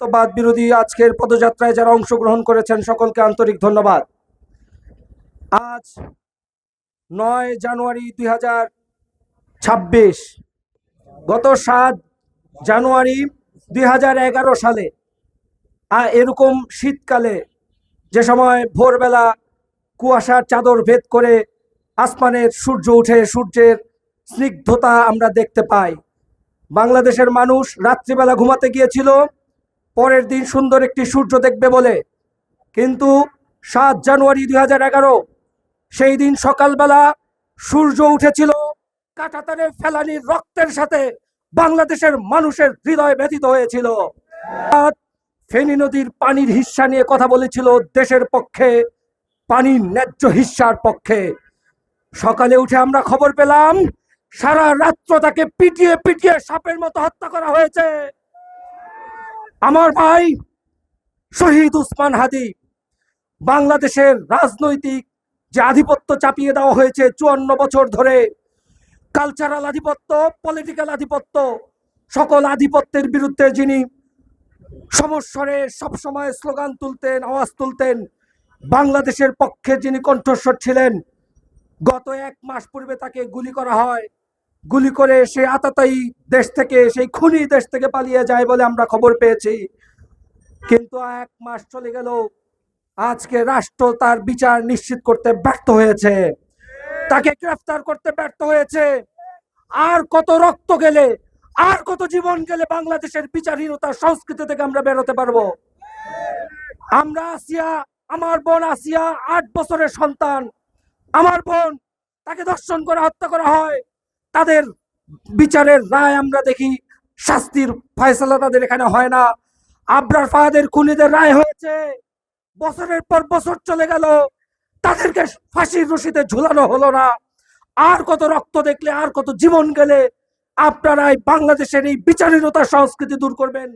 বাদ বিরোধী আজকের পদযাত্রায় যারা অংশগ্রহণ করেছেন সকলকে আন্তরিক ধন্যবাদ। আজ 9 জানুয়ারি 2026, গত 7 জানুয়ারি 2011 সালে এরকম শীতকালে যে সময় ভোরবেলা কুয়াশার চাদর ভেদ করে আসমানের সূর্য উঠে, সূর্যের স্নিগ্ধতা আমরা দেখতে পাই। বাংলাদেশের মানুষ রাত্রিবেলা ঘুমাতে গিয়েছিল পরের দিন সুন্দর একটি সূর্য দেখবে বলে, কিন্তু 7 জানুয়ারি 2011 সেই দিন সকালবেলা সূর্য উঠেছিল কাঁটাতারের ফেলানির রক্তের সাথে। বাংলাদেশের মানুষের হৃদয় ব্যথিত হয়েছিল। ফেনী নদীর পানির হিস্সা নিয়ে কথা বলেছিল দেশের পক্ষে, পানির ন্যায্য হিস্সার পক্ষে। সকালে উঠে আমরা খবর পেলাম সারা রাত্র তাকে পিটিয়ে পিটিয়ে সাপের মতো হত্যা করা হয়েছে। আমার ভাই শহীদ ওসমান হাদি, বাংলাদেশের রাজনৈতিক যে আধিপত্য চাপিয়ে দেওয়া হয়েছে 54 বছর ধরে, কালচারাল আধিপত্য, পলিটিক্যাল আধিপত্য, সকল আধিপত্যের বিরুদ্ধে যিনি সমস্বরে সবসময় স্লোগান তুলতেন, আওয়াজ তুলতেন, বাংলাদেশের পক্ষে যিনি কণ্ঠস্বর ছিলেন, গত 1 মাস পূর্বে তাকে গুলি করা হয়। গুলি করে সে আততায়ী দেশ থেকে, সেই খুনি দেশ থেকে পালিয়ে যায় বলে আমরা খবর পেয়েছি। কিন্তু 1 মাস চলে গেল, আজকে রাষ্ট্র তার বিচার নিশ্চিত করতে ব্যর্থ হয়েছে, তাকে গ্রেফতার করতে ব্যর্থ হয়েছে। আর কত রক্ত গেলে, আর কত জীবন গেলে বাংলাদেশের বিচারহীনতার সংস্কৃতি থেকে আমরা বেরোতে পারবো? আমরা আসিয়া, আমার বোন আসিয়া 8 বছরের সন্তান, আমার বোন, তাকে ধর্ষণ করে হত্যা করা হয়। তাদের বিচারের রায় আমরা দেখি, শাস্তির ফয়সালা তাদের এখানে হয় না। আবরার ফাহাদের খুনিদের রায় হয়েছে, বছরের পর বছর চলে গেল, তাদেরকে ফাঁসির রশিতে ঝুলানো হলো না। আর কত রক্ত দেখলে, আর কত জীবন গেলে আপনারাই বাংলাদেশের এই বিচারহীনতার সংস্কৃতি দূর করবেন?